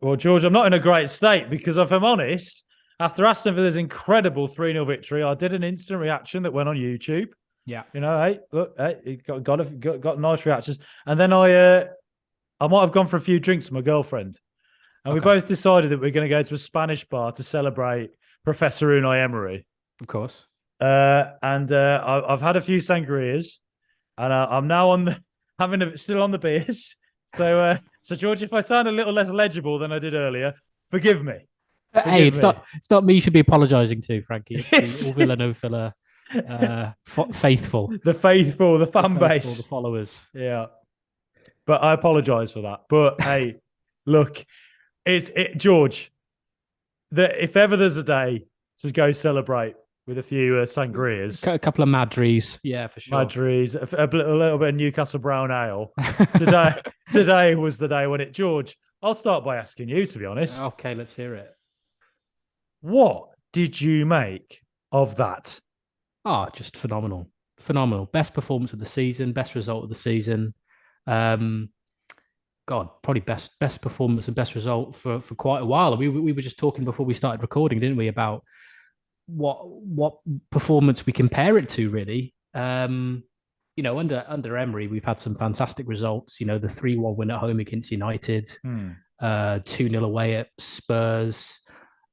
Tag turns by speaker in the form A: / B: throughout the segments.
A: Well, George, I'm not in a great state because if I'm honest, after Aston Villa's incredible 3-0 victory, I did an instant reaction that went on YouTube.
B: Yeah.
A: Hey, look, hey, it got nice reactions. And then I might have gone for a few drinks with my girlfriend. And we both decided that we're going to go to a Spanish bar to celebrate Professor Unai Emery.
B: Of course.
A: I've had a few sangrias, and I'm now still on the beers. So George, if I sound a little less legible than I did earlier, forgive me.
B: Hey, it's not me you should be apologising to, Frankie. It's the all Villa, no filler, faithful.
A: The faithful, the fan base.
B: The followers.
A: Yeah. But I apologise for that. But hey, look, George, if ever there's a day to go celebrate with a few sangrias.
B: A couple of Madries, yeah, for sure.
A: Madries, a little bit of Newcastle brown ale. Today was the day when it... George, I'll start by asking you, to be honest.
B: Okay, let's hear it.
A: What did you make of that?
B: Oh, just phenomenal. Phenomenal. Best performance of the season, best result of the season. God, probably best performance and best result for quite a while. We were just talking before we started recording, didn't we, about what performance we compare it to, really. Under Emery, we've had some fantastic results. The 3-1 win at home against United, 2-0 away at Spurs,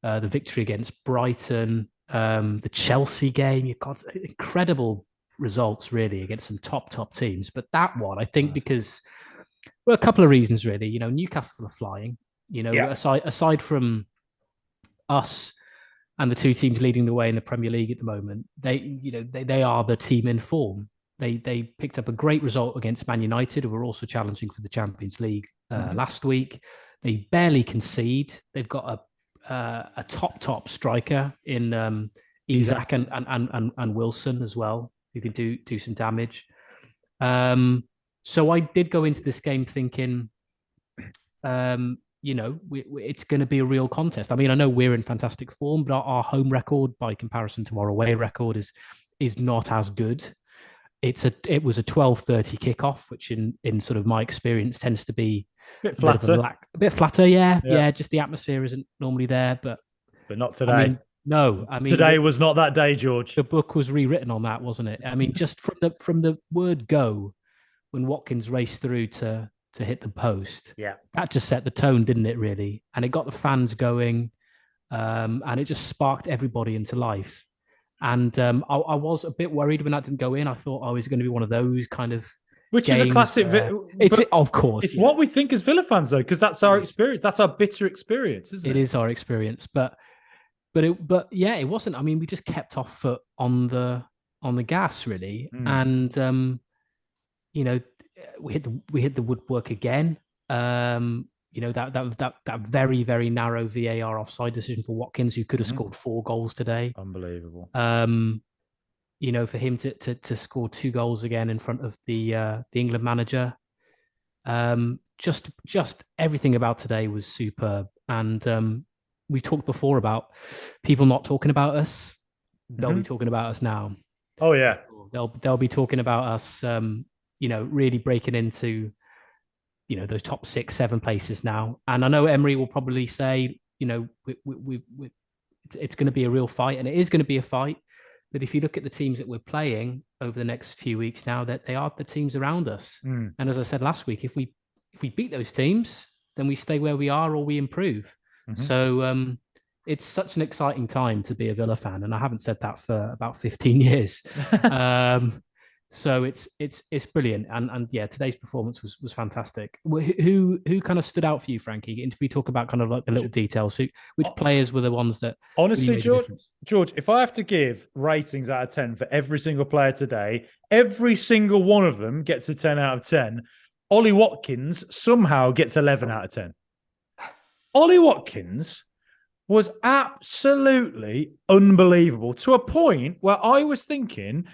B: the victory against Brighton, the Chelsea game. You've got incredible results, really, against some top teams. But that one, I think, because a couple of reasons, really. Newcastle are flying. Aside from us and the two teams leading the way in the Premier League at the moment, they are the team in form. They picked up a great result against Man United, who were also challenging for the Champions League last week. They barely concede. They've got a top striker in Isak and Wilson as well, who can do some damage. So I did go into this game thinking, it's going to be a real contest. I mean, I know we're in fantastic form, but our home record, by comparison to our away record, is not as good. It was a 12:30 kickoff, which in sort of my experience tends to be
A: a bit flatter.
B: Yeah. Just the atmosphere isn't normally there, but
A: not today.
B: I mean,
A: today was not that day, George.
B: The book was rewritten on that, wasn't it? I mean, just from the word go, when Watkins raced through to hit the post, that just set the tone, didn't it? Really, and it got the fans going, and it just sparked everybody into life. And I was a bit worried when that didn't go in. I thought, it's going to be one of those kind of
A: which is a classic.
B: Of course,
A: it's what we think as Villa fans, though, because that's our experience. That's our bitter experience, isn't it?
B: It is our experience, but it wasn't. I mean, we just kept our foot on the gas, really, and we hit the woodwork again. That very, very narrow VAR offside decision for Watkins, who could have scored 4 goals today.
A: Unbelievable.
B: For him to score 2 goals again in front of the England manager. Just everything about today was superb. And we talked before about people not talking about us. They'll be talking about us now.
A: Oh yeah.
B: They'll be talking about us. Really breaking into the top 6-7 places now. And I know Emery will probably say, it's going to be a real fight, and it is going to be a fight. But if you look at the teams that we're playing over the next few weeks now, that they are the teams around us. And as I said last week, if we beat those teams, then we stay where we are or we improve. So it's such an exciting time to be a Villa fan, and I haven't said that for about 15 years. So it's brilliant, and yeah, today's performance was fantastic. Who kind of stood out for you, Frankie? If we talk about kind of like the little details, which players were the ones that
A: honestly,
B: really
A: George, if I have to give ratings out of 10 for every single player today, every single one of them gets a 10 out of 10. Ollie Watkins somehow gets 11 out of 10. Ollie Watkins was absolutely unbelievable, to a point where I was thinking,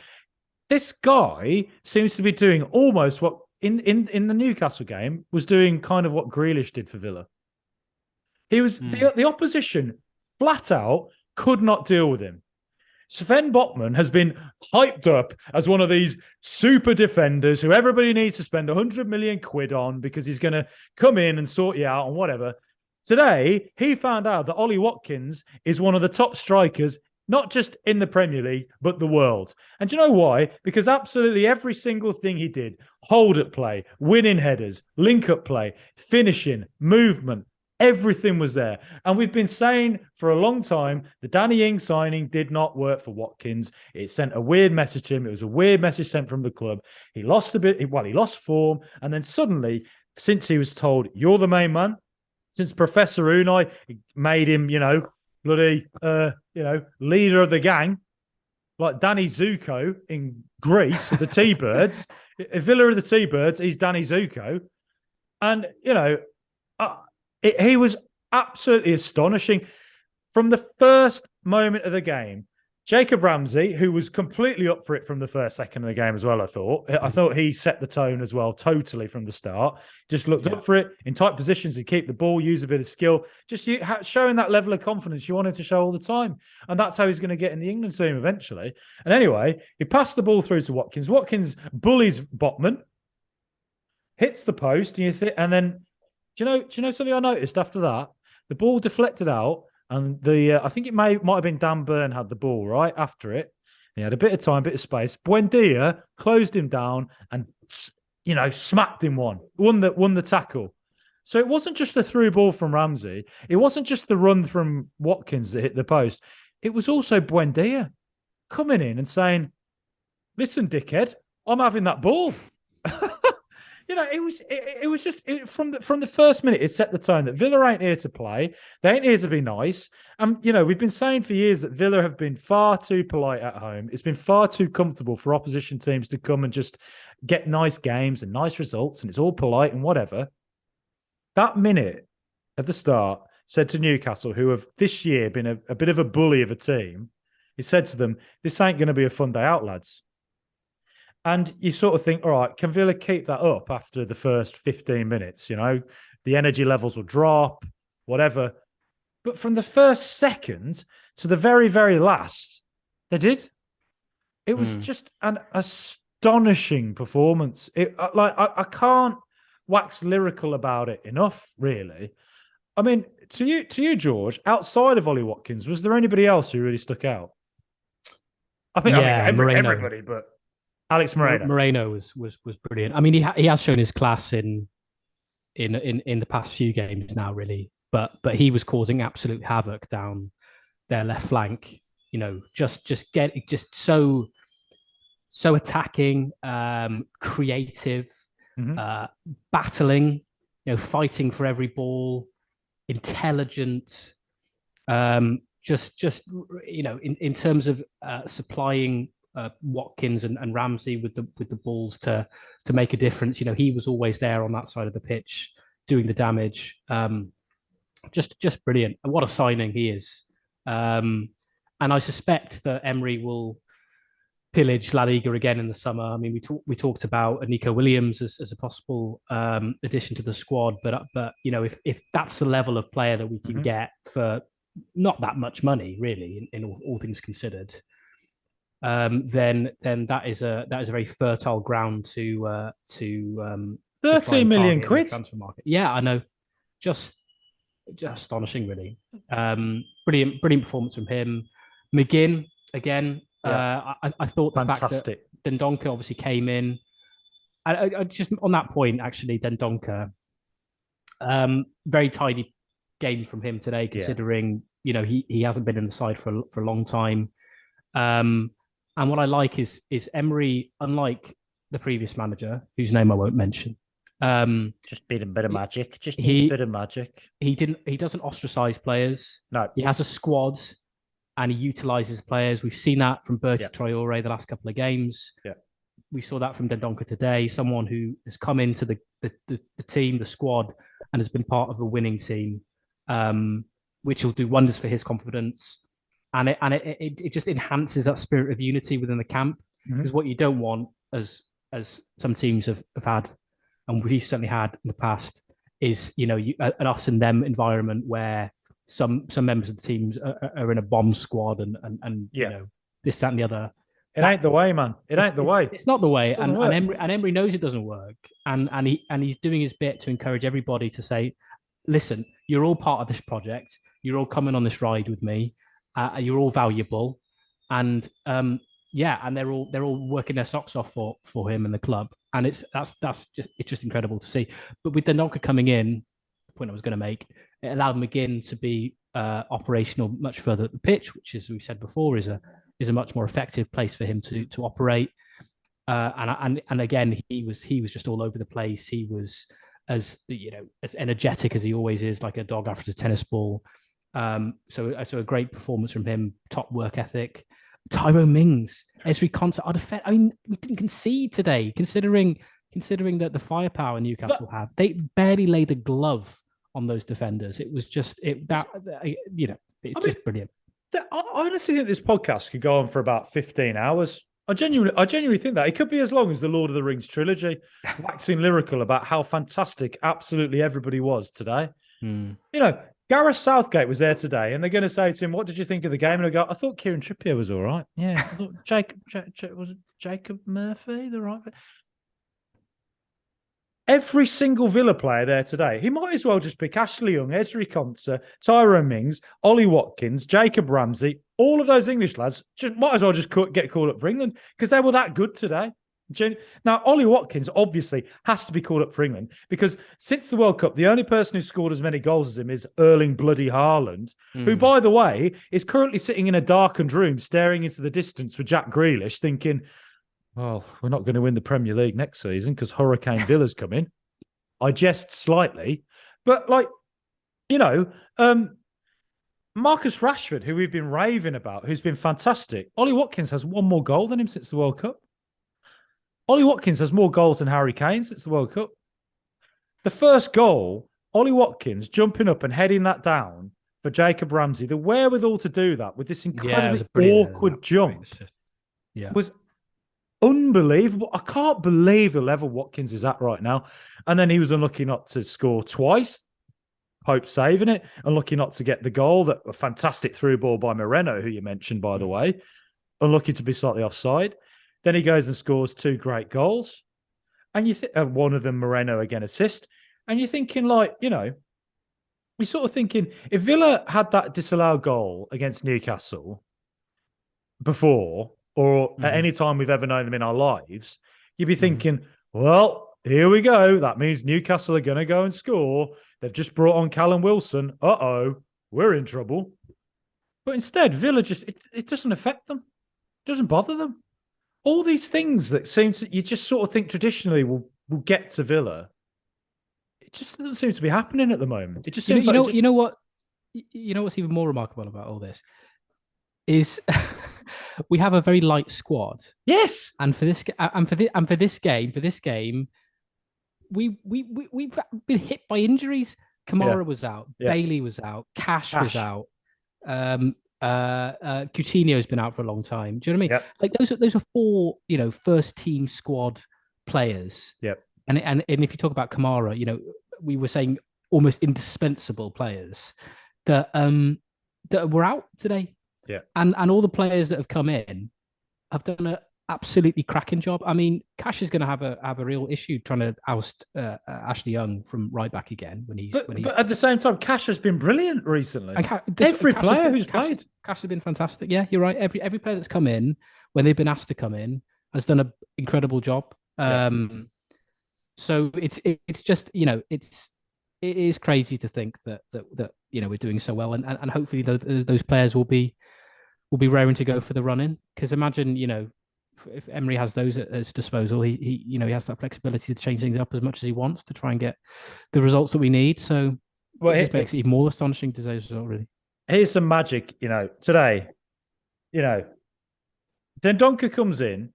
A: this guy seems to be doing almost what in the Newcastle game was doing, kind of what Grealish did for Villa. He was the opposition flat out could not deal with him. Sven Botman has been hyped up as one of these super defenders who everybody needs to spend 100 million quid on because he's going to come in and sort you out and whatever. Today, he found out that Ollie Watkins is one of the top strikers, not just in the Premier League, but the world. And do you know why? Because absolutely every single thing he did, hold at play, winning headers, link up play, finishing, movement, everything was there. And we've been saying for a long time the Danny Ings signing did not work for Watkins. It sent a weird message to him. It was a weird message sent from the club. He lost a bit. Well, he lost form. And then suddenly, since he was told, you're the main man, since Professor Unai made him, bloody, leader of the gang, like Danny Zuko in Greece, the T-Birds. Villa of the T-Birds, he's Danny Zuko. And, he was absolutely astonishing. From the first moment of the game, Jacob Ramsey, who was completely up for it from the first second of the game as well, I thought he set the tone as well, totally from the start. Just looked up for it, in tight positions to keep the ball, use a bit of skill, just showing that level of confidence you want him to show all the time. And that's how he's going to get in the England team eventually. And anyway, he passed the ball through to Watkins. Watkins bullies Botman, hits the post, and then, do you know something I noticed after that? The ball deflected out. And I think it might have been Dan Burn had the ball right after it. He had a bit of time, bit of space. Buendia closed him down and smacked him won the tackle. So it wasn't just the through ball from Ramsey. It wasn't just the run from Watkins that hit the post. It was also Buendia coming in and saying, "Listen, dickhead, I'm having that ball." It was just from the first minute, it set the tone that Villa ain't here to play. They ain't here to be nice. And, we've been saying for years that Villa have been far too polite at home. It's been far too comfortable for opposition teams to come and just get nice games and nice results, and it's all polite and whatever. That minute at the start said to Newcastle, who have this year been a bit of a bully of a team, he said to them, this ain't going to be a fun day out, lads. And you sort of think, all right, can Villa keep that up after the first 15 minutes? The energy levels will drop, whatever. But from the first second to the very, very last, they did. It was just an astonishing performance. I can't wax lyrical about it enough, really. I mean, to you, George, outside of Ollie Watkins, was there anybody else who really stuck out? Everybody, but Alex Moreno.
B: Moreno was brilliant. I mean, he has shown his class in the past few games now, really. But he was causing absolute havoc down their left flank. Just so attacking, creative, battling. Fighting for every ball, intelligent. In terms of supplying Watkins and Ramsey with the balls to make a difference. He was always there on that side of the pitch doing the damage. Just brilliant. And what a signing he is. And I suspect that Emery will pillage La Liga again in the summer. I mean, we talked about Nico Williams as a possible addition to the squad, but if that's the level of player that we can get for not that much money, really, in all things considered, then that is a very fertile ground to
A: 13 million quid
B: transfer market. Yeah, I know, just astonishing, really. Brilliant performance from him. McGinn again. Yeah. I thought the
A: fantastic
B: fact that Dendoncker obviously came in. I just on that point, actually, Dendoncker, very tidy game from him today, considering he hasn't been in the side for a long time. And what I like is Emery, unlike the previous manager, whose name I won't mention,
A: just need a bit of magic. Just need a bit of magic.
B: He doesn't ostracize players.
A: No,
B: he has a squad, and he utilizes players. We've seen that from Bertie Traore the last couple of games.
A: Yeah,
B: we saw that from Dendoncker today. Someone who has come into the team, the squad, and has been part of a winning team, which will do wonders for his confidence. And it just enhances that spirit of unity within the camp. Because what you don't want, as some teams have had, and we've certainly had in the past, is an us and them environment where some members of the teams are in a bomb squad and this, that, and the other.
A: It ain't the way, man. It ain't the way.
B: It's not the way, and Emery knows it doesn't work, and he's doing his bit to encourage everybody to say, listen, you're all part of this project. You're all coming on this ride with me. You're all valuable, and and they're all working their socks off for him and the club, and it's just incredible to see. But with Dendoncker coming in, the point I was going to make, it allowed McGinn to be operational much further at the pitch, which, as we said before, is a much more effective place for him to operate. And again, he was just all over the place. He was as energetic as he always is, like a dog after a tennis ball. So a great performance from him, top work ethic. Tyrone Mings, Ezri Konsa. I mean, we didn't concede today, considering that the firepower Newcastle have. They barely laid a glove on those defenders. It was just brilliant.
A: I honestly think this podcast could go on for about 15 hours. I genuinely think that it could be as long as the Lord of the Rings trilogy, waxing lyrical about how fantastic absolutely everybody was today. Gareth Southgate was there today, and they're going to say to him, "What did you think of the game?" And I go, "I thought Kieran Trippier was all right. Yeah, I thought Jacob Murphy the right." Every single Villa player there today, he might as well just pick Ashley Young, Ezri Konsa, Tyrone Mings, Ollie Watkins, Jacob Ramsey. All of those English lads might as well just get called up for England because they were that good today. Now, Ollie Watkins obviously has to be called up for England because since the World Cup, the only person who's scored as many goals as him is Erling bloody Haaland, who, by the way, is currently sitting in a darkened room staring into the distance with Jack Grealish thinking, well, we're not going to win the Premier League next season because Hurricane Villa's coming. I jest slightly. But, Marcus Rashford, who we've been raving about, who's been fantastic. Ollie Watkins has one more goal than him since the World Cup. Ollie Watkins has more goals than Harry Kane since the World Cup. The first goal, Ollie Watkins jumping up and heading that down for Jacob Ramsey, the wherewithal to do that with this incredibly awkward jump was unbelievable. I can't believe the level Watkins is at right now. And then he was unlucky not to score twice. Pope saving it, unlucky not to get the goal. That a fantastic through ball by Moreno, who you mentioned, by the way. Unlucky to be slightly offside. Then he goes and scores two great goals. And you think one of them, Moreno, again, assist. And you're thinking, you're sort of thinking, if Villa had that disallowed goal against Newcastle before, or at any time we've ever known them in our lives, you'd be thinking, well, here we go. That means Newcastle are going to go and score. They've just brought on Callum Wilson. Uh-oh, we're in trouble. But instead, Villa it doesn't affect them. It doesn't bother them. All these things that you just sort of think traditionally will get to Villa. It just doesn't seem to be happening at the moment. It just seems
B: you know what's even more remarkable about all this is we have a very light squad.
A: Yes.
B: And for this game, we've been hit by injuries. Kamara was out, Bailey was out, Cash was out. Coutinho's been out for a long time. Do you know what I mean? Like those are four, first team squad players.
A: Yep.
B: And if you talk about Kamara, we were saying almost indispensable players that were out today.
A: Yeah.
B: And all the players that have come in have done an absolutely cracking job. I mean, Cash is going to have a real issue trying to oust Ashley Young from right back again
A: But at the same time, Cash has been brilliant recently. Every player who's played,
B: Cash has been fantastic. Yeah, you're right. Every player that's come in when they've been asked to come in has done an incredible job. So it's just it is crazy to think that we're doing so well, and hopefully those players will be raring to go for the run in. Because imagine if Emery has those at his disposal, he has that flexibility to change things up as much as he wants to try and get the results that we need. So it just makes it even more astonishing today's result, really.
A: Here's some magic, today. Dendoncker comes in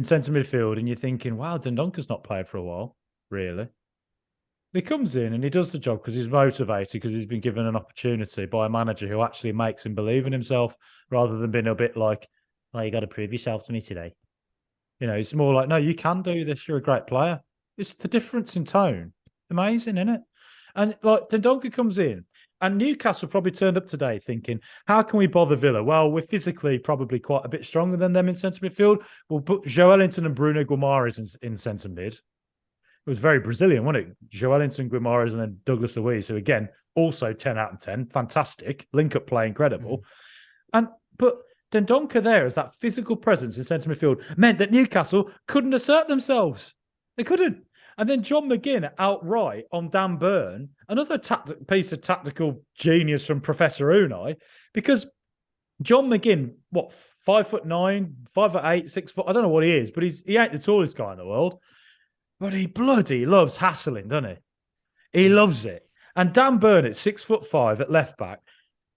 A: centre midfield, and you're thinking, wow, Dendoncker's not played for a while, really. He comes in and he does the job because he's motivated, because he's been given an opportunity by a manager who actually makes him believe in himself, rather than being a bit like, oh, you got to prove yourself to me today. It's more like, no, you can do this. You're a great player. It's the difference in tone. Amazing, isn't it? And Dendoncker comes in, and Newcastle probably turned up today thinking, how can we bother Villa? Well, we're physically probably quite a bit stronger than them in centre midfield. We'll put Joe Ellington and Bruno Guimaraes in centre mid. was very Brazilian, wasn't it? Joelinton, Guimarães, and then Douglas Luiz, who again also 10 out of 10, fantastic link up play, incredible. But Dendoncker there as that physical presence in centre midfield meant that Newcastle couldn't assert themselves. They couldn't. And then John McGinn outright on Dan Burn, another piece of tactical genius from Professor Unai, because John McGinn, 5'9", 5'8", 6 foot, I don't know what he is, but he ain't the tallest guy in the world. But he bloody loves hassling, doesn't he? He loves it. And Dan Burn at 6'5" at left back,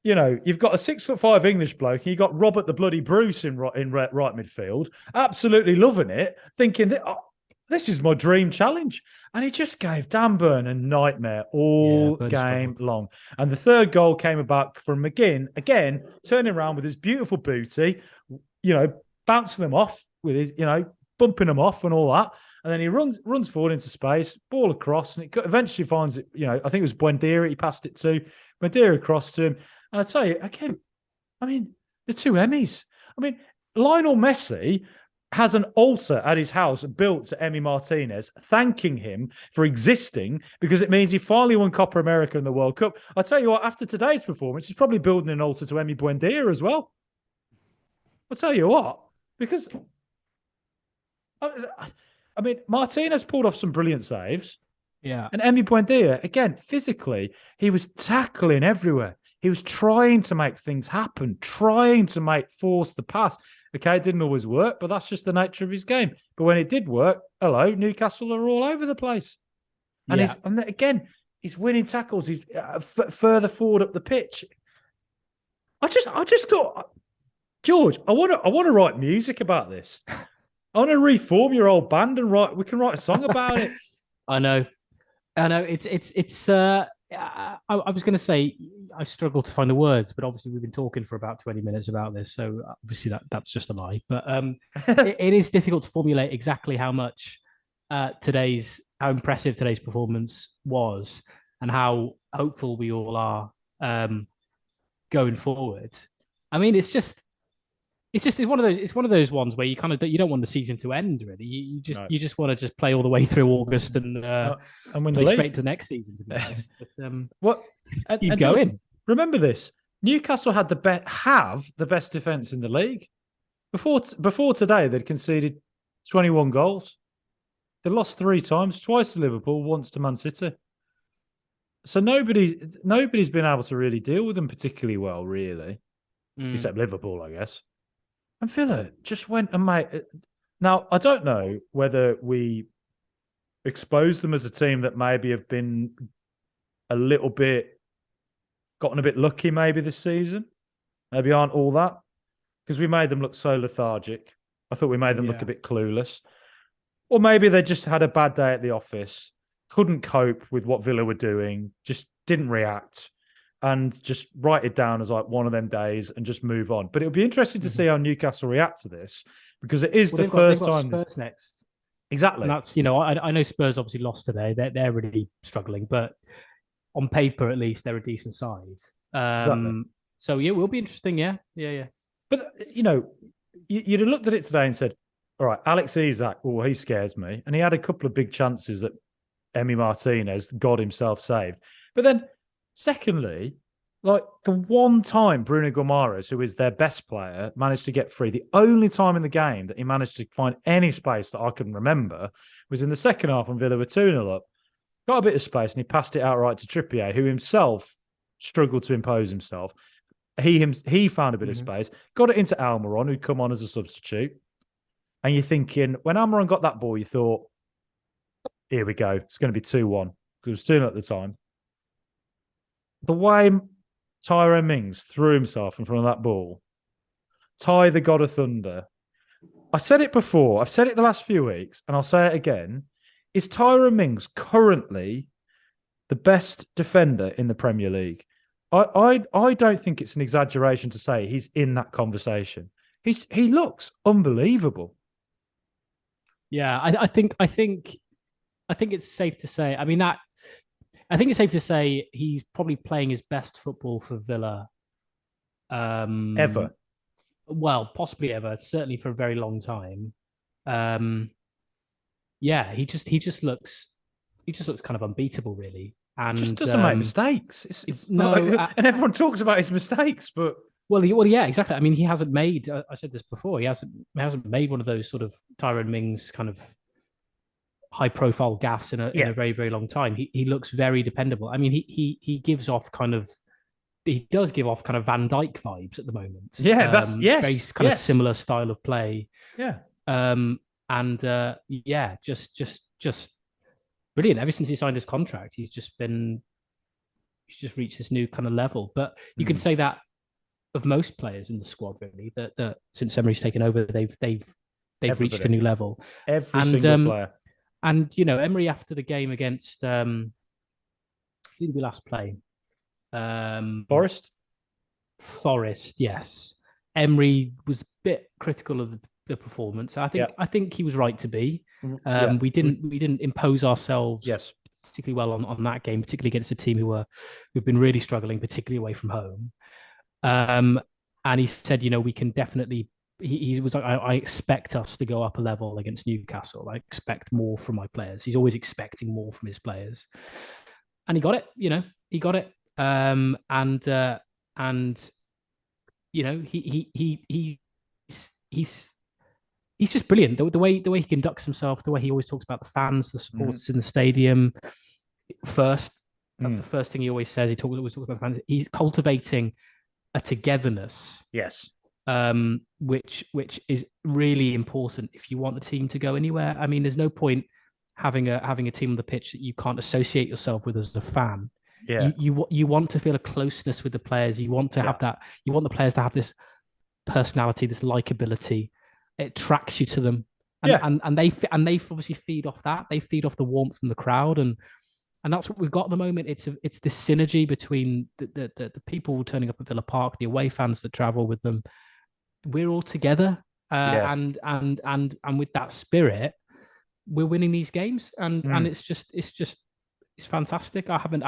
A: you've got a 6'5" English bloke, and you got Robert the bloody Bruce in right midfield, absolutely loving it, thinking that this is my dream challenge. And he just gave Dan Burn a nightmare all game long. And the third goal came about from McGinn, again, turning around with his beautiful booty, bouncing them off with his, bumping them off and all that. And then he runs forward into space, ball across, and it eventually finds it, I think it was Buendia he passed it to. Buendia across to him. And I tell you, again, the two Emmys. Lionel Messi has an altar at his house built to Emi Martinez, thanking him for existing because it means he finally won Copa America in the World Cup. I tell you what, after today's performance, he's probably building an altar to Emi Buendia as well. I'll tell you what, because Martinez pulled off some brilliant saves.
B: Yeah.
A: And Emi Buendia, again, physically, he was tackling everywhere. He was trying to make things happen, trying to force the pass. Okay, it didn't always work, but that's just the nature of his game. But when it did work, Newcastle are all over the place. And he's winning tackles. He's further forward up the pitch. I just thought, George, I want to write music about this. I want to reform your old band and we can write a song about it.
B: I know. It's. I was going to say I struggle to find the words, but obviously we've been talking for about 20 minutes about this, so obviously that's just a lie. But it is difficult to formulate exactly how impressive today's performance was, and how hopeful we all are going forward. It's one of those ones where you don't want the season to end, really. You just want to play all the way through August and
A: win
B: play straight to next season, to be honest. But keep going.
A: Remember this: Newcastle had the best defense in the league. Before today, they'd conceded 21 goals. They lost 3 times, twice to Liverpool, once to Man City. So nobody's been able to really deal with them particularly well, really, except Liverpool, I guess. And Villa just went and made. Now, I don't know whether we expose them as a team that maybe have been gotten a bit lucky maybe this season. Maybe aren't all that. Because we made them look so lethargic. I thought we made them look a bit clueless. Or maybe they just had a bad day at the office, couldn't cope with what Villa were doing, just didn't react, and just write it down as like one of them days and just move on. But it'll be interesting to see how Newcastle react to this, because it is the first time.
B: Spurs next.
A: Exactly.
B: And that's, I know Spurs obviously lost today. They're really struggling, but on paper, at least, they're a decent side.
A: Exactly.
B: So, yeah, it will be interesting. Yeah.
A: But, you'd have looked at it today and said, all right, Alex Isak, he scares me. And he had a couple of big chances that Emi Martinez, God himself, saved. But then, secondly, like the one time Bruno Guimarães, who is their best player, managed to get free, the only time in the game that he managed to find any space that I can remember was in the second half when Villa were 2-0 up. Got a bit of space and he passed it outright to Trippier, who himself struggled to impose himself. He found a bit of space, got it into Almiron, who'd come on as a substitute. And you're thinking, when Almiron got that ball, you thought, here we go. It's going to be 2-1. Because it was 2-0 at the time. The way Tyrone Mings threw himself in front of that ball, Ty, the God of Thunder. I said it before. I've said it the last few weeks, and I'll say it again. Is Tyrone Mings currently the best defender in the Premier League? I don't think it's an exaggeration to say he's in that conversation. He looks unbelievable.
B: Yeah, I think it's safe to say. I think it's safe to say he's probably playing his best football for Villa.
A: Ever.
B: Well, possibly ever. Certainly for a very long time. Yeah, he just looks kind of unbeatable, really. And
A: just doesn't make mistakes. And everyone talks about his mistakes, but
B: yeah, exactly. I mean, he hasn't made. I said this before. He hasn't made one of those sort of Tyrone Mings kind of high-profile gaffes in a very, very long time. He looks very dependable. I mean, he gives off kind of. He does give off kind of Van Dijk vibes at the moment.
A: Yeah,
B: very kind of similar style of play.
A: Yeah.
B: Just brilliant. Ever since he signed his contract, he's just reached this new kind of level. But you can say that of most players in the squad, really, that since Emery's taken over, they've reached a new level.
A: Every single player.
B: And Emery, after the game against who did we last play? Forest, yes. Emery was a bit critical of the performance. I think he was right to be. We didn't impose ourselves particularly well on that game, particularly against a team who've been really struggling, particularly away from home. And he said, we can definitely. He was like, I expect us to go up a level against Newcastle. I expect more from my players. He's always expecting more from his players, and he got it. He got it. He's just brilliant. The way he conducts himself, the way he always talks about the fans, the supporters in the stadium. That's the first thing he always says. He always talks about the fans. He's cultivating a togetherness.
A: Yes.
B: Which is really important if you want the team to go anywhere. I mean, there's no point having a team on the pitch that you can't associate yourself with as a fan.
A: Yeah.
B: You want to feel a closeness with the players. You want to have that. You want the players to have this personality, this likability. It attracts you to them, and they obviously feed off that. They feed off the warmth from the crowd, and that's what we've got at the moment. It's this synergy between the people turning up at Villa Park, the away fans that travel with them. We're all together, and with that spirit, we're winning these games, and it's fantastic. I haven't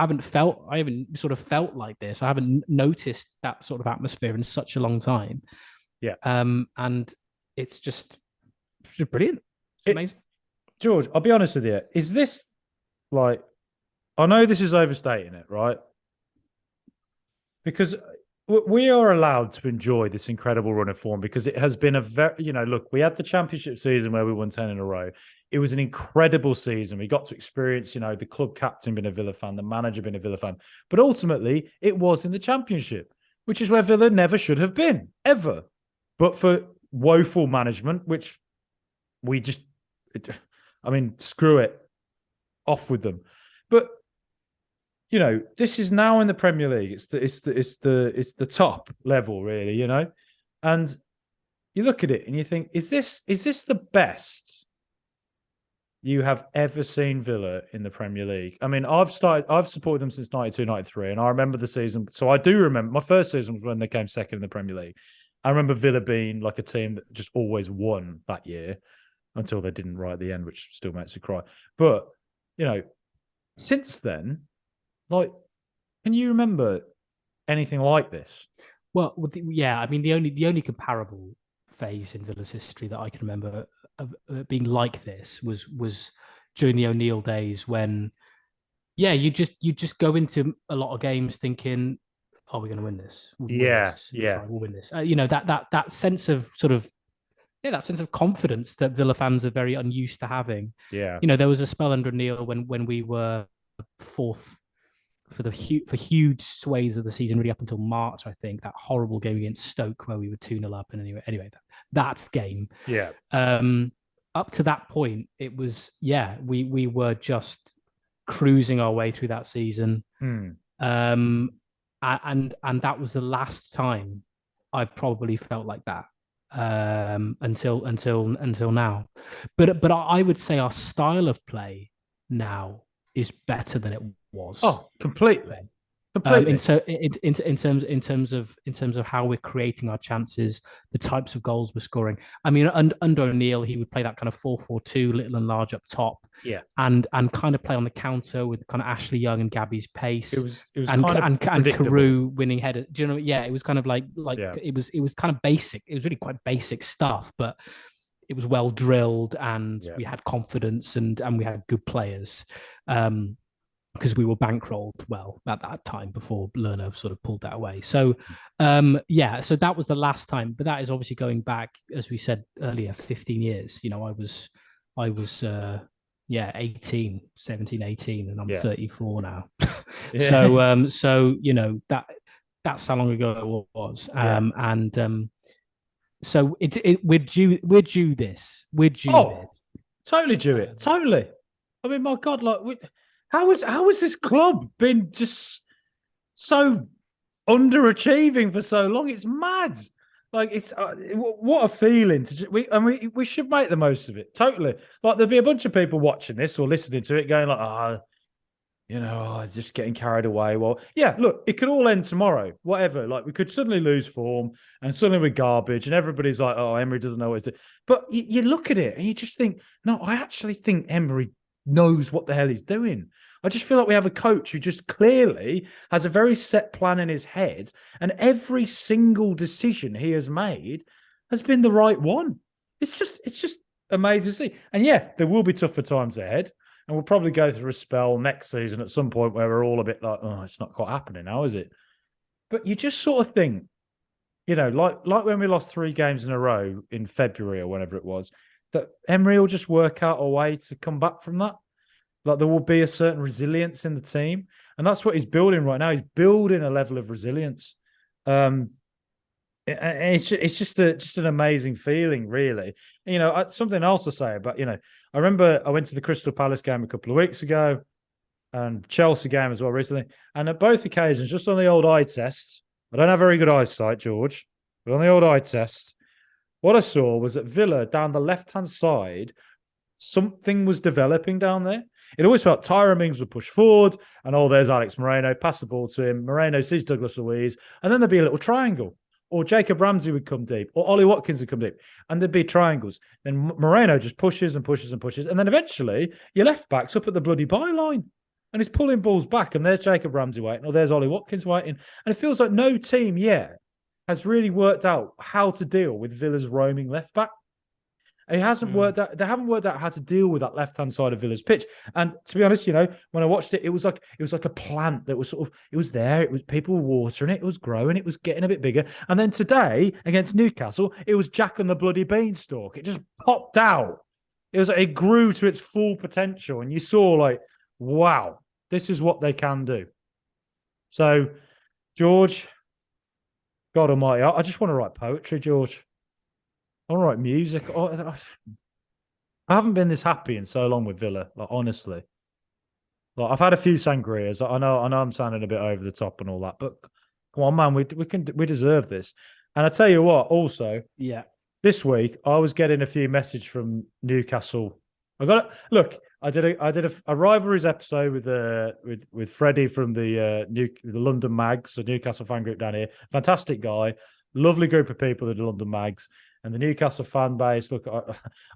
B: sort of felt like this. I haven't noticed that sort of atmosphere in such a long time.
A: Yeah.
B: And it's just brilliant. It's amazing.
A: George, I'll be honest with you. Is this like, I know this is overstating it, right? Because we are allowed to enjoy this incredible run of form because it has been a very, look, we had the championship season where we won 10 in a row. It was an incredible season. We got to experience, the club captain being a Villa fan, the manager being a Villa fan. But ultimately, it was in the championship, which is where Villa never should have been, ever. But for woeful management, which we just, screw it, off with them. But this is now in the Premier League. It's the top level, really. And you look at it and you think, is this the best you have ever seen Villa in the Premier League? I mean, I've supported them since 92, 93, and I remember the season. So I do remember my first season was when they came second in the Premier League. I remember Villa being like a team that just always won that year until they didn't right at the end, which still makes me cry. But, since then, like, can you remember anything like this?
B: Well, yeah. I mean, the only comparable phase in Villa's history that I can remember of being like this was during the O'Neill days when, you just go into a lot of games thinking, "Oh, we're going to win this. We'll win this." That sense of sort of that sense of confidence that Villa fans are very unused to having.
A: Yeah,
B: there was a spell under O'Neill when we were fourth for huge swathes of the season, really up until March, I think. That horrible game against Stoke where we were 2-0 up, and anyway, that game.
A: Yeah.
B: Up to that point, it was we were just cruising our way through that season. And that was the last time I probably felt like that until now. But I would say our style of play now is better than it was.
A: Oh, completely.
B: In terms of how we're creating our chances, the types of goals we're scoring. I mean, under O'Neill, he would play that kind of 4-4-2, little and large up top.
A: Yeah,
B: and kind of play on the counter with kind of Ashley Young and Gabby's pace.
A: It was
B: and
A: predictable.
B: Carew winning header. Do you know? Yeah, it was kind of like it was kind of basic. It was really quite basic stuff, but it was well drilled, and we had confidence, and we had good players. Because we were bankrolled well at that time before Lerner sort of pulled that away. So, so that was the last time. But that is obviously going back, as we said earlier, 15 years. You know, I was 18, 17, 18, and I'm 34 now. So you know, that's how long ago it was. So we're due this.
A: Totally due it. Totally. I mean, my God, like how has this club been just so underachieving for so long? It's mad. Like it's what a feeling we should make the most of it. Totally. Like there'll be a bunch of people watching this or listening to it, going like, just getting carried away. Well, yeah, look, it could all end tomorrow. Whatever. Like we could suddenly lose form, and suddenly we're garbage, and everybody's like, "Oh, Emery doesn't know what he's doing." But you look at it and you just think, no, I actually think Emery knows what the hell he's doing. I just feel like we have a coach who just clearly has a very set plan in his head, and every single decision he has made has been the right one. It's just amazing to see. And yeah, there will be tougher times ahead, and we'll probably go through a spell next season at some point where we're all a bit like, oh, it's not quite happening now, is it? But you just sort of think, you know, like when we lost 3 games in a row in February or whenever it was, that Emery will just work out a way to come back from that. Like there will be a certain resilience in the team, and that's what he's building right now. He's building a level of resilience. It's just an amazing feeling, really. You know, something else to say about, you know, I remember I went to the Crystal Palace game a couple of weeks ago, and Chelsea game as well recently, and at both occasions, just on the old eye test. I don't have very good eyesight, George, but on the old eye test, what I saw was that Villa down the left-hand side, something was developing down there. It always felt Tyrone Mings would push forward, and there's Alex Moreno, pass the ball to him. Moreno sees Douglas Luiz, and then there'd be a little triangle. Or Jacob Ramsey would come deep, or Ollie Watkins would come deep, and there'd be triangles. Then Moreno just pushes and pushes and pushes, and then eventually your left back's up at the bloody byline, and he's pulling balls back, and there's Jacob Ramsey waiting, or there's Ollie Watkins waiting, and it feels like no team yet has really worked out how to deal with Villa's roaming left back. It hasn't worked out. They haven't worked out how to deal with that left-hand side of Villa's pitch. And to be honest, you know, when I watched it, it was like a plant that was sort of, it was there. It was, people were watering it. It was growing. It was getting a bit bigger. And then today against Newcastle, it was Jack and the bloody beanstalk. It just popped out. It was like, it grew to its full potential, and you saw like, wow, this is what they can do. So, George, God Almighty, I just want to write poetry, George. I want to write music. I haven't been this happy in so long with Villa, like honestly. Like I've had a few sangrias. I know I'm sounding a bit over the top and all that, but come on, man, we deserve this. And I tell you what, also, this week I was getting a few messages from Newcastle. I did a rivalries episode with Freddie from the London Mags, the Newcastle fan group down here. Fantastic guy, lovely group of people, the London Mags. And the Newcastle fan base, look,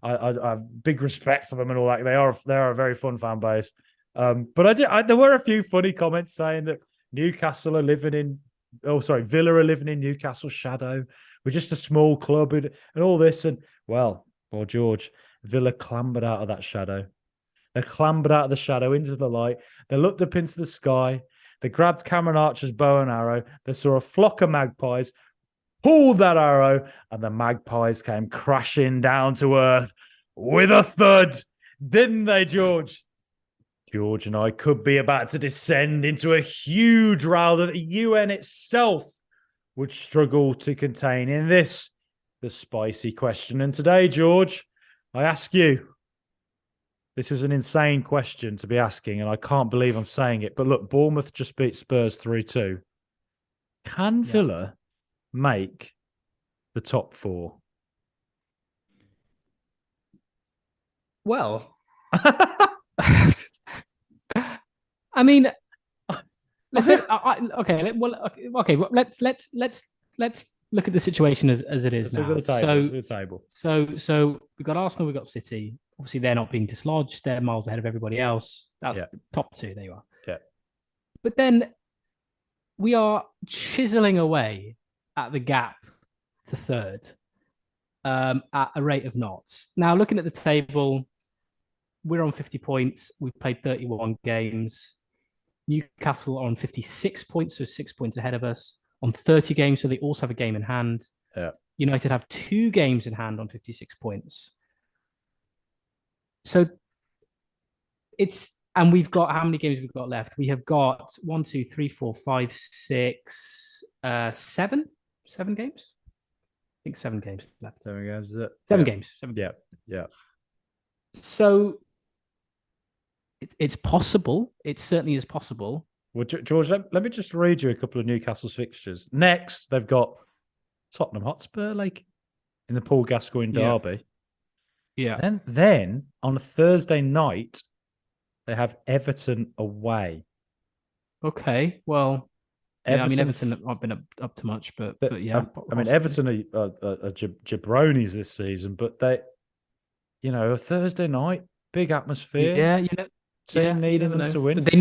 A: I have big respect for them and all that. They are a very fun fan base. But there were a few funny comments saying that Villa are living in Newcastle's shadow. We're just a small club and all this. And well, George, Villa clambered out of that shadow. They clambered out of the shadow into the light. They looked up into the sky. They grabbed Cameron Archer's bow and arrow. They saw a flock of magpies, pulled that arrow, and the magpies came crashing down to earth with a thud. Didn't they, George? George and I could be about to descend into a huge row that the UN itself would struggle to contain in this, the spicy question. And today, George, I ask you, this is an insane question to be asking, and I can't believe I'm saying it, but look, Bournemouth just beat Spurs 3-2. Can Villa make the top 4?
B: Well, I mean, let's look at the situation as it is now. So we've got Arsenal, we've got City. Obviously, they're not being dislodged. They're miles ahead of everybody else. That's the top 2. There you are.
A: Yeah.
B: But then we are chiseling away at the gap to 3rd. at a rate of knots. Now, looking at the table, we're on 50 points. We've played 31 games. Newcastle are on 56 points, so 6 points ahead of us on 30 games. So they also have a game in hand.
A: Yeah.
B: United have 2 games in hand on 56 points. So and we've got, how many games we've got left? We have got 1, 2, 3, 4, 5, 6, 7 games. I think 7 games left.
A: 7 games, is it?
B: 7 games. 7
A: Yeah, yeah.
B: So it's possible. It certainly is possible.
A: Well, George, let me just read you a couple of Newcastle's fixtures. Next, they've got Tottenham Hotspur, like in the Paul Gascoigne derby.
B: Yeah.
A: Then on a Thursday night, they have Everton away.
B: Okay. Well, yeah, I mean, Everton have not been up to much, but yeah.
A: I mean, Everton are jabronis this season, but they, a Thursday night, big atmosphere.
B: Yeah,
A: team needing them to win.
B: They've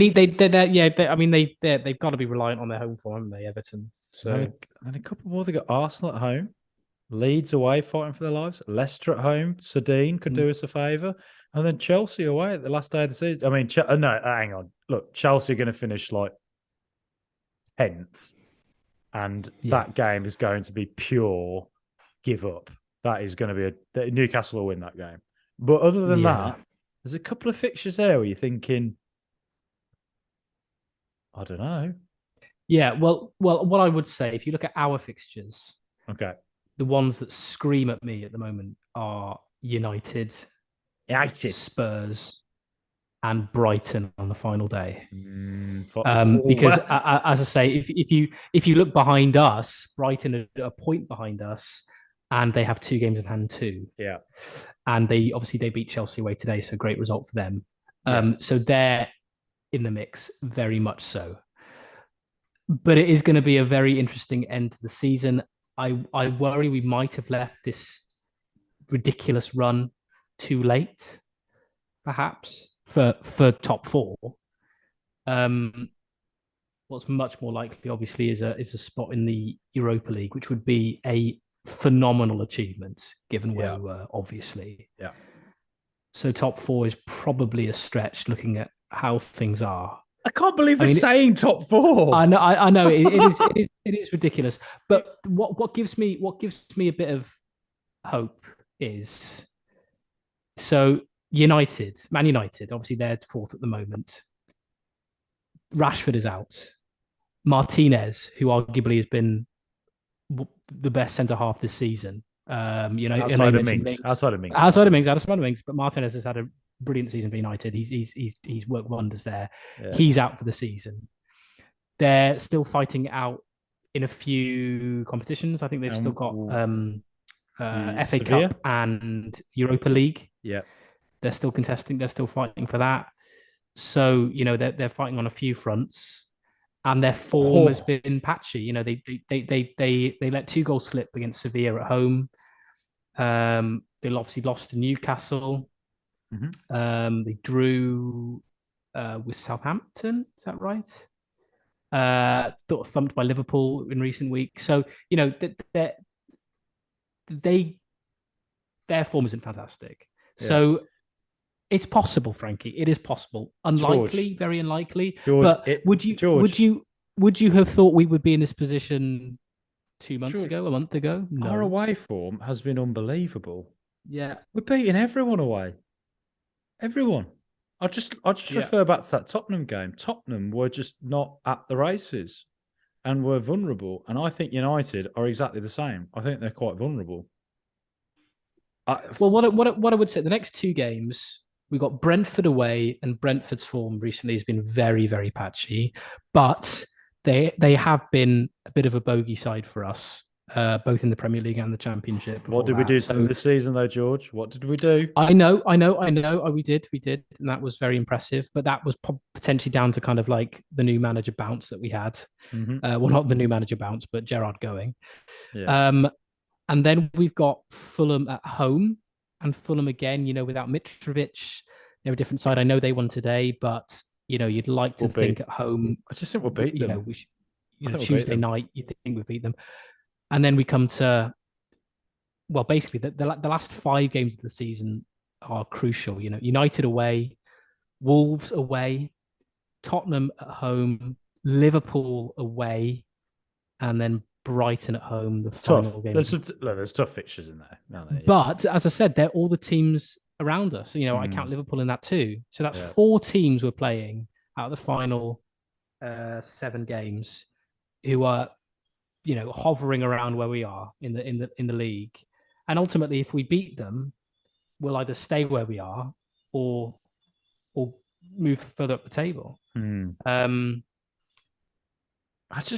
B: got to be reliant on their home form, haven't they, Everton? So
A: and a couple more. They got Arsenal at home, Leeds away, fighting for their lives. Leicester at home. Sardine could do us a favour, and then Chelsea away at the last day of the season. I mean, no, hang on. Look, Chelsea are going to finish like 10th, and that game is going to be pure give up. That is going to be Newcastle will win that game. But other than that, there's a couple of fixtures there where you're thinking, I don't know.
B: Yeah, well, what I would say, if you look at our fixtures,
A: okay,
B: the ones that scream at me at the moment are United, Spurs, and Brighton on the final day. Because as I say, if you look behind us, Brighton are a point behind us, and they have 2 games in hand too.
A: Yeah,
B: and they beat Chelsea away today, so great result for them. So they're in the mix, very much so. But it is going to be a very interesting end to the season. I worry we might have left this ridiculous run too late, perhaps for top 4. What's much more likely, obviously, is a spot in the Europa League, which would be a phenomenal achievement given where we were, obviously.
A: Yeah.
B: So top 4 is probably a stretch looking at how things are.
A: I can't believe we're saying top 4.
B: I know it is ridiculous. But what gives me a bit of hope is, so Man United, obviously they're 4th at the moment. Rashford is out. Martinez, who arguably has been the best centre half this season. Outside of Mings, but Martinez has had a brilliant season for United. He's worked wonders there. Yeah. He's out for the season. They're still fighting out in a few competitions. I think they've still got FA
A: Sevilla
B: Cup and Europa League.
A: Yeah,
B: they're still contesting. They're still fighting for that. So they're fighting on a few fronts. And their form has been patchy. They let 2 goals slip against Sevilla at home. They obviously lost to Newcastle.
A: Mm-hmm.
B: They drew with Southampton. Is that right? Thumped by Liverpool in recent weeks. So their form isn't fantastic. Yeah. So it's possible, Frankie. It is possible. Unlikely, George, very unlikely.
A: George,
B: but would you have thought we would be in this position 2 months ago, a month ago? No.
A: Our away form has been unbelievable.
B: Yeah,
A: we're beating everyone away. Everyone. I'll just refer back to that Tottenham game. Tottenham were just not at the races and were vulnerable. And I think United are exactly the same. I think they're quite vulnerable.
B: Well, what I would say, the next 2 games, we got Brentford away, and Brentford's form recently has been very, very patchy. But they have been a bit of a bogey side for us, both in the Premier League and the Championship.
A: What did we do this season, though, George? What did we do?
B: I know. Oh, we did, and that was very impressive. But that was potentially down to kind of like the new manager bounce that we had.
A: Mm-hmm.
B: Well, not the new manager bounce, but Gerrard going.
A: Yeah.
B: And then we've got Fulham at home, and Fulham again. Without Mitrovic, they're a different side. I know they won today, but you'd like to think at home.
A: I just think we'll beat them.
B: Tuesday night, you think we'll beat them. And then we come to well, basically the last 5 games of the season are crucial. You know, United away, Wolves away, Tottenham at home, Liverpool away, and then Brighton at home. The final game.
A: There's tough fixtures in there.
B: But as I said, they're all the teams around us. You know, I count Liverpool in that too. So that's 4 teams we're playing out of the final 7 games who are, you know, hovering around where we are in the league. And ultimately, if we beat them, we'll either stay where we are or move further up the table. So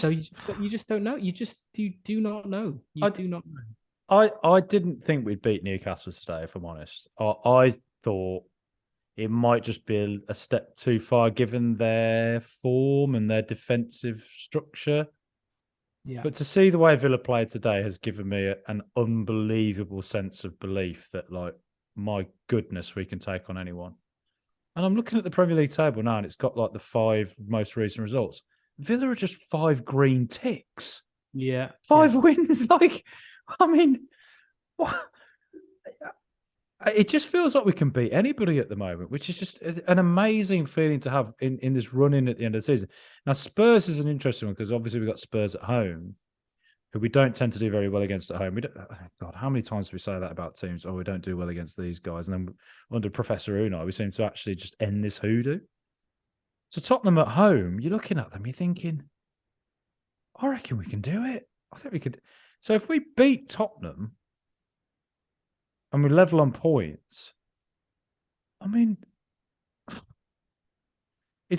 B: you just don't know. You do not know. You do not know.
A: I didn't think we'd beat Newcastle today, if I'm honest. I thought it might just be a step too far given their form and their defensive structure. Yeah. But to see the way Villa played today has given me an unbelievable sense of belief that, like, my goodness, we can take on anyone. And I'm looking at the Premier League table now, and it's got like the 5 most recent results. Villa are just 5 green ticks.
B: Yeah.
A: 5 wins. Like, I mean, what? It just feels like we can beat anybody at the moment, which is just an amazing feeling to have in this run-in at the end of the season. Now, Spurs is an interesting one because obviously we've got Spurs at home, who we don't tend to do very well against at home. God, how many times do we say that about teams? Oh, we don't do well against these guys. And then under Professor Unai, we seem to actually just end this hoodoo. So Tottenham at home, you're looking at them, you're thinking, I reckon we can do it. I think we could. So if we beat Tottenham and we level on points, I mean,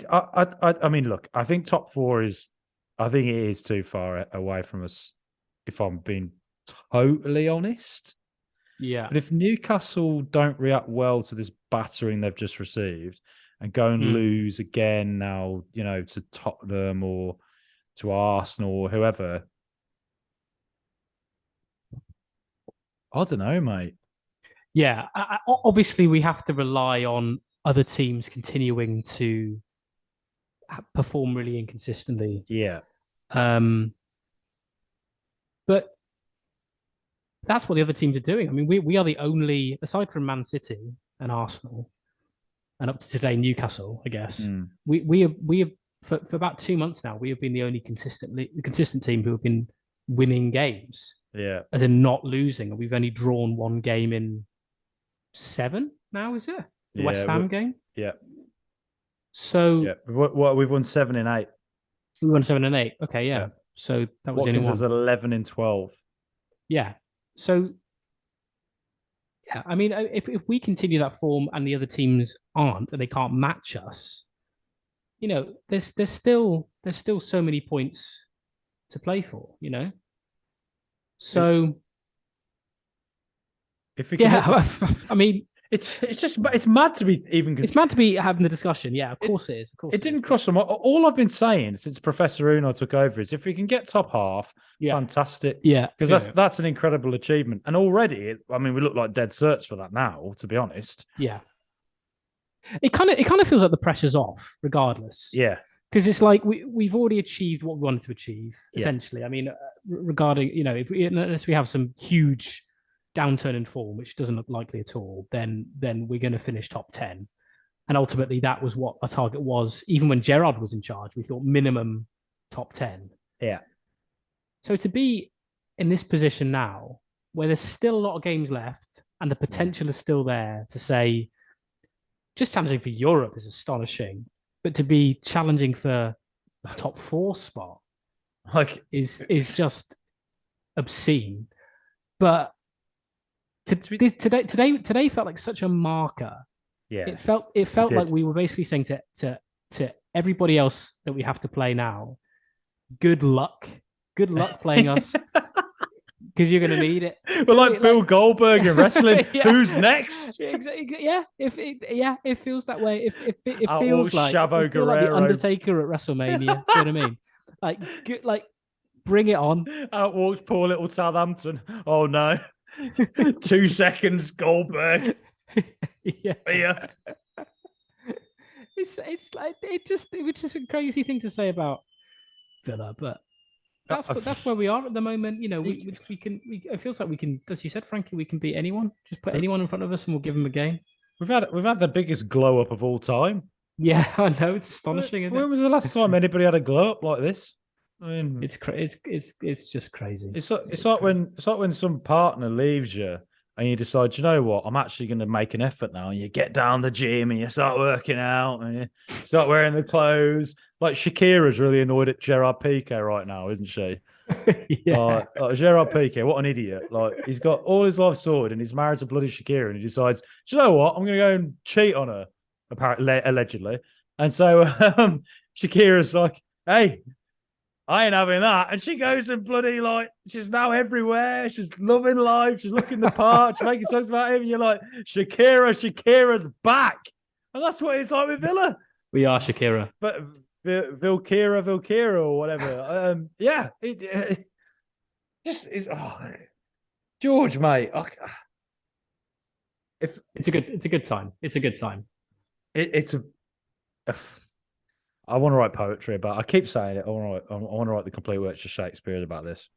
A: I mean, look, I think top 4 is, I think it is too far away from us, if I'm being totally honest.
B: Yeah.
A: But if Newcastle don't react well to this battering they've just received and go and lose again now, you know, to Tottenham or to Arsenal or whoever, I don't know, mate.
B: Yeah, obviously we have to rely on other teams continuing to perform really inconsistently.
A: Yeah.
B: But that's what the other teams are doing. I mean, we are the only, aside from Man City and Arsenal, and up to today Newcastle, I guess. We have for about 2 months now, we have been the only consistent team who have been winning games.
A: Yeah.
B: As in not losing. And we've only drawn 1 game in 7 now, is it? The West Ham game?
A: Yeah.
B: So
A: yeah, we've won 7 in 8.
B: We won 7 and 8. Okay, yeah. So that was
A: Watkins is 11 in 12.
B: Yeah. So yeah, I mean, if we continue that form and the other teams aren't, and they can't match us, you know, there's still so many points to play for, you know. So
A: if we
B: I mean,
A: it's mad to be even.
B: It's mad to be having the discussion. Yeah, of course it is. Of course
A: it didn't cross them. All I've been saying since Professor Unai took over is if we can get top half, fantastic.
B: Yeah,
A: because that's an incredible achievement. And already, I mean, we look like dead certs for that now. To be honest,
B: yeah. It kind of feels like the pressure's off, regardless.
A: Yeah,
B: because it's like we've already achieved what we wanted to achieve. Essentially, I mean, regarding unless we have some huge downturn in form, which doesn't look likely at all, then we're going to finish top 10. And ultimately, that was what our target was. Even when Gerrard was in charge, we thought minimum top 10.
A: Yeah.
B: So to be in this position now, where there's still a lot of games left and the potential is still there to say, just challenging for Europe is astonishing, but to be challenging for the top 4 spot is just obscene. But today felt like such a marker.
A: Yeah,
B: it felt like we were basically saying to everybody else that we have to play now, good luck playing us, because you're going to need it.
A: We're like Bill Goldberg in wrestling. Who's next?
B: Yeah, it feels that way. It feels like
A: the
B: Undertaker at WrestleMania. Do you know what I mean? Like, bring it on.
A: Out walks poor little Southampton. Oh no. 2 seconds, Goldberg.
B: Yeah. It's like it was just a crazy thing to say about Villa, but that's where we are at the moment. You know, it feels like we can, as you said, Frankie, we can beat anyone. Just put anyone in front of us and we'll give them a game.
A: We've had the biggest glow up of all time.
B: Yeah, I know, it's astonishing.
A: When was the last time anybody had a glow up like this? I mean,
B: it's just crazy.
A: It's like when some partner leaves you and you decide, you know what, I'm actually going to make an effort now. And you get down the gym and you start working out and you start wearing the clothes. Like Shakira's really annoyed at Gerard Piqué right now, isn't she?
B: Yeah.
A: Gerard Piqué, what an idiot! Like he's got all his life sorted and he's married to bloody Shakira, and he decides, do you know what, I'm going to go and cheat on her, apparently, allegedly. And so Shakira's like, hey, I ain't having that. And she goes and bloody, like, she's now everywhere. She's loving life. She's looking the part. She's making sense about him. And you're like, Shakira's back. And that's what it's like with Villa.
B: We are Shakira.
A: But Vilkira or whatever. Yeah. It just is. Oh, George, mate.
B: It's a good time. It's a good time.
A: I want to write poetry about. I keep saying it. I want to write the complete works of Shakespeare about this.